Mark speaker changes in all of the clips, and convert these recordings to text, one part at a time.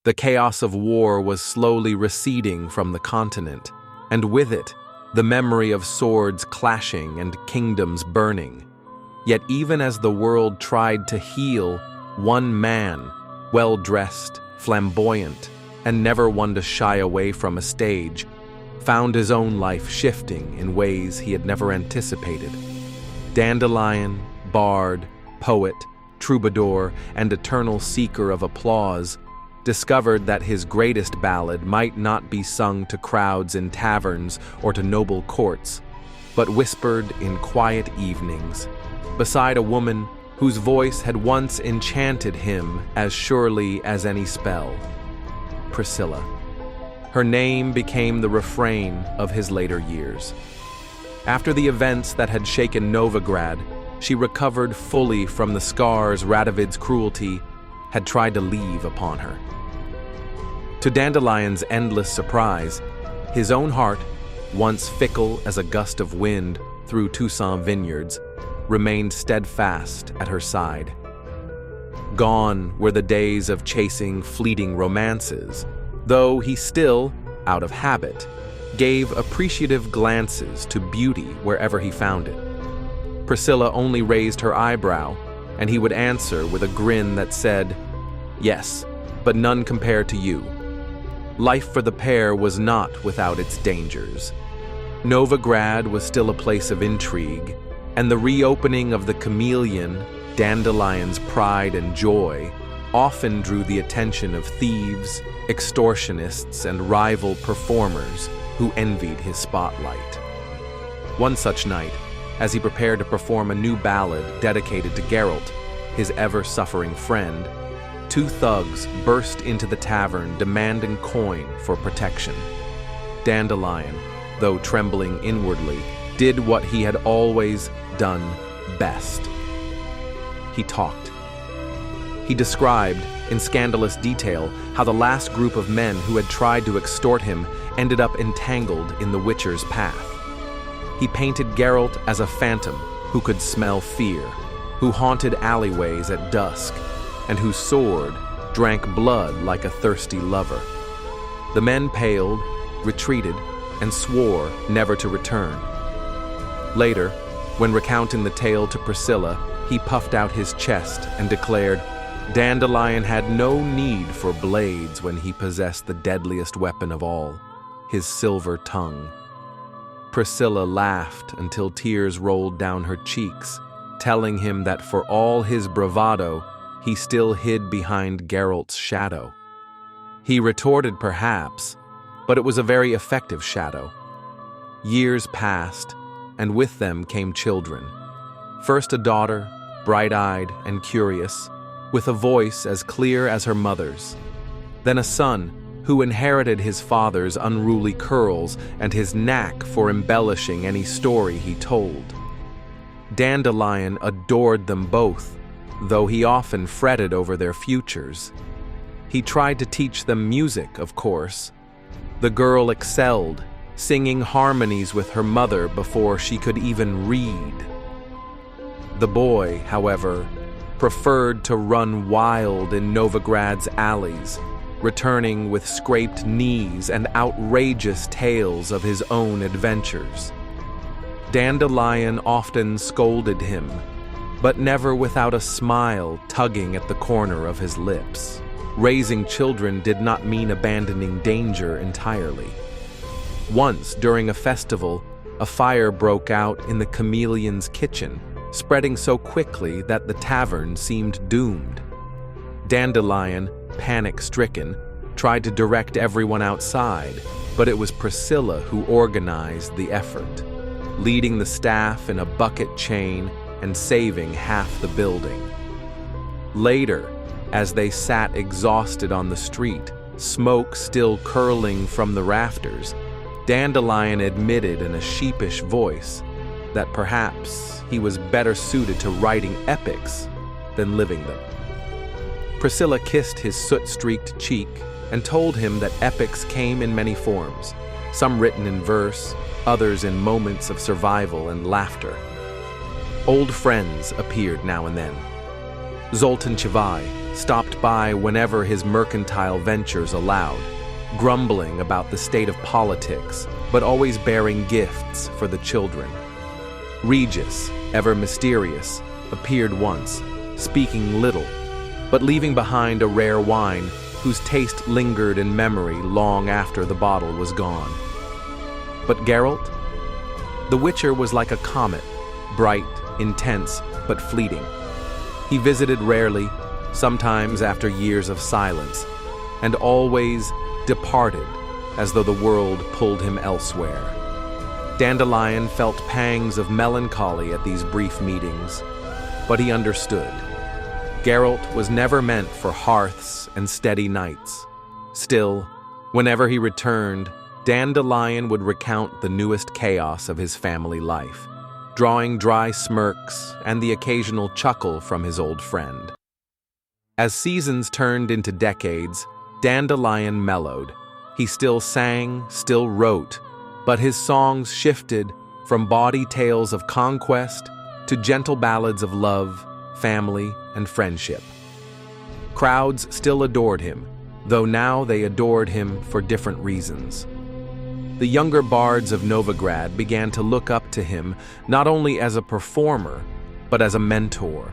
Speaker 1: The chaos of war was slowly receding from the continent, and with it, the memory of swords clashing and kingdoms burning. Yet even as the world tried to heal, one man, well-dressed, flamboyant, and never one to shy away from a stage, found his own life shifting in ways he had never anticipated. Dandelion, bard, poet, troubadour, and eternal seeker of applause, discovered that his greatest ballad might not be sung to crowds in taverns or to noble courts, but whispered in quiet evenings, beside a woman whose voice had once enchanted him as surely as any spell. Priscilla. Her name became the refrain of his later years. After the events that had shaken Novigrad, she recovered fully from the scars Radovid's cruelty had tried to leave upon her. To Dandelion's endless surprise, his own heart, once fickle as a gust of wind through Toussaint vineyards, remained steadfast at her side. Gone were the days of chasing fleeting romances, though he still, out of habit, gave appreciative glances to beauty wherever he found it. Priscilla only raised her eyebrow, and he would answer with a grin that said, "Yes, but none compared to you." Life for the pair was not without its dangers. Novigrad was still a place of intrigue, and the reopening of the chameleon, Dandelion's pride and joy, often drew the attention of thieves, extortionists, and rival performers who envied his spotlight. One such night, as he prepared to perform a new ballad dedicated to Geralt, his ever-suffering friend, two thugs burst into the tavern demanding coin for protection. Dandelion, though trembling inwardly, did what he had always done best. He talked. He described, in scandalous detail, how the last group of men who had tried to extort him ended up entangled in the Witcher's path. He painted Geralt as a phantom who could smell fear, who haunted alleyways at dusk, and whose sword drank blood like a thirsty lover. The men paled, retreated, and swore never to return. Later, when recounting the tale to Priscilla, he puffed out his chest and declared, Dandelion had no need for blades when he possessed the deadliest weapon of all, his silver tongue. Priscilla laughed until tears rolled down her cheeks, telling him that for all his bravado, he still hid behind Geralt's shadow. He retorted perhaps, but it was a very effective shadow. Years passed, and with them came children. First a daughter, bright-eyed and curious, with a voice as clear as her mother's. Then a son who inherited his father's unruly curls and his knack for embellishing any story he told. Dandelion adored them both, though he often fretted over their futures. He tried to teach them music, of course. The girl excelled, singing harmonies with her mother before she could even read. The boy, however, preferred to run wild in Novigrad's alleys, returning with scraped knees and outrageous tales of his own adventures. Dandelion often scolded him, but never without a smile tugging at the corner of his lips. Raising children did not mean abandoning danger entirely. Once, during a festival, a fire broke out in the chameleon's kitchen, spreading so quickly that the tavern seemed doomed. Dandelion, panic-stricken, tried to direct everyone outside, but it was Priscilla who organized the effort, leading the staff in a bucket chain and saving half the building. Later, as they sat exhausted on the street, smoke still curling from the rafters, Dandelion admitted in a sheepish voice that perhaps he was better suited to writing epics than living them. Priscilla kissed his soot-streaked cheek and told him that epics came in many forms, some written in verse, others in moments of survival and laughter. Old friends appeared now and then. Zoltan Chivai stopped stopped by whenever his mercantile ventures allowed, grumbling about the state of politics, but always bearing gifts for the children. Regis, ever mysterious, appeared once, speaking little, but leaving behind a rare wine whose taste lingered in memory long after the bottle was gone. But Geralt? The Witcher was like a comet, bright, intense, but fleeting. He visited rarely, sometimes after years of silence, and always departed as though the world pulled him elsewhere. Dandelion felt pangs of melancholy at these brief meetings, but he understood. Geralt was never meant for hearths and steady nights. Still, whenever he returned, Dandelion would recount the newest chaos of his family life, drawing dry smirks and the occasional chuckle from his old friend. As seasons turned into decades, Dandelion mellowed. He still sang, still wrote, but his songs shifted from bawdy tales of conquest to gentle ballads of love, family, and friendship. Crowds still adored him, though now they adored him for different reasons. The younger bards of Novigrad began to look up to him not only as a performer, but as a mentor.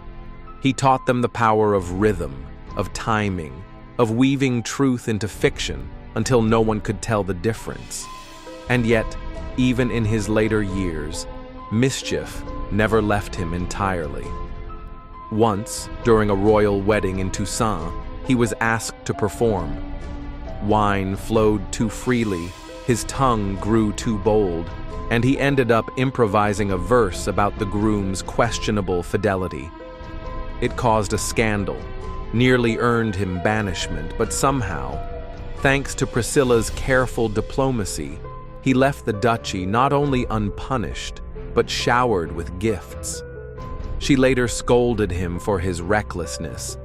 Speaker 1: He taught them the power of rhythm, of timing, of weaving truth into fiction until no one could tell the difference. And yet, even in his later years, mischief never left him entirely. Once, during a royal wedding in Toussaint, he was asked to perform. Wine flowed too freely, his tongue grew too bold, and he ended up improvising a verse about the groom's questionable fidelity. It caused a scandal, nearly earned him banishment, but somehow, thanks to Priscilla's careful diplomacy, he left the duchy not only unpunished, but showered with gifts. She later scolded him for his recklessness,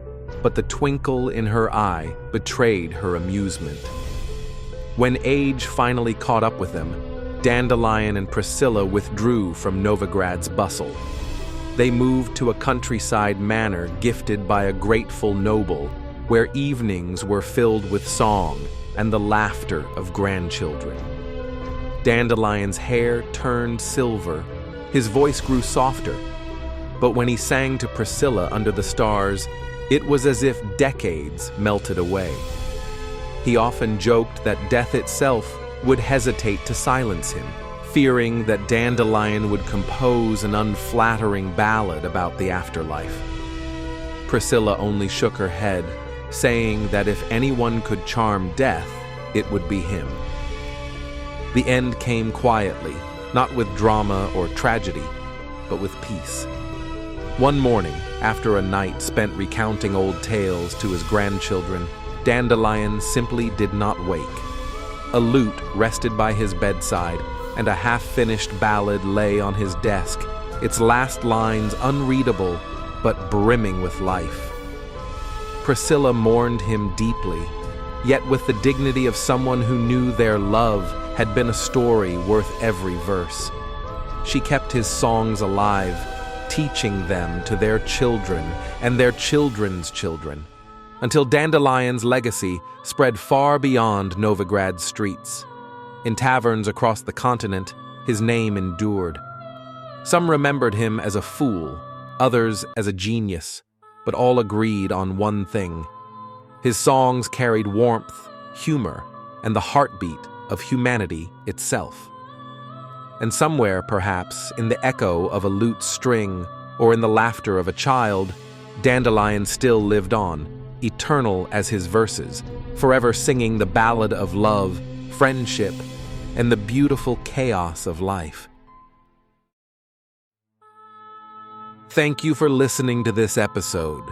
Speaker 1: but the twinkle in her eye betrayed her amusement. When age finally caught up with them, Dandelion and Priscilla withdrew from Novigrad's bustle. They moved to a countryside manor gifted by a grateful noble, where evenings were filled with song and the laughter of grandchildren. Dandelion's hair turned silver, his voice grew softer, but when he sang to Priscilla under the stars, it was as if decades melted away. He often joked that death itself would hesitate to silence him, fearing that Dandelion would compose an unflattering ballad about the afterlife. Priscilla only shook her head, saying that if anyone could charm death, it would be him. The end came quietly, not with drama or tragedy, but with peace. One morning, after a night spent recounting old tales to his grandchildren, Dandelion simply did not wake. A lute rested by his bedside, and a half-finished ballad lay on his desk, its last lines unreadable but brimming with life. Priscilla mourned him deeply, yet with the dignity of someone who knew their love had been a story worth every verse. She kept his songs alive, teaching them to their children and their children's children, until Dandelion's legacy spread far beyond Novigrad's streets. In taverns across the continent, his name endured. Some remembered him as a fool, others as a genius, but all agreed on one thing. His songs carried warmth, humor, and the heartbeat of humanity itself. And somewhere, perhaps, in the echo of a lute string or in the laughter of a child, Dandelion still lived on, eternal as his verses, forever singing the ballad of love, friendship, and the beautiful chaos of life. Thank you for listening to this episode,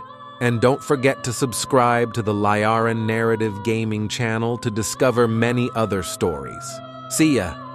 Speaker 1: and don't forget to subscribe to the Liaran Narrative Gaming channel to discover many other stories. See ya!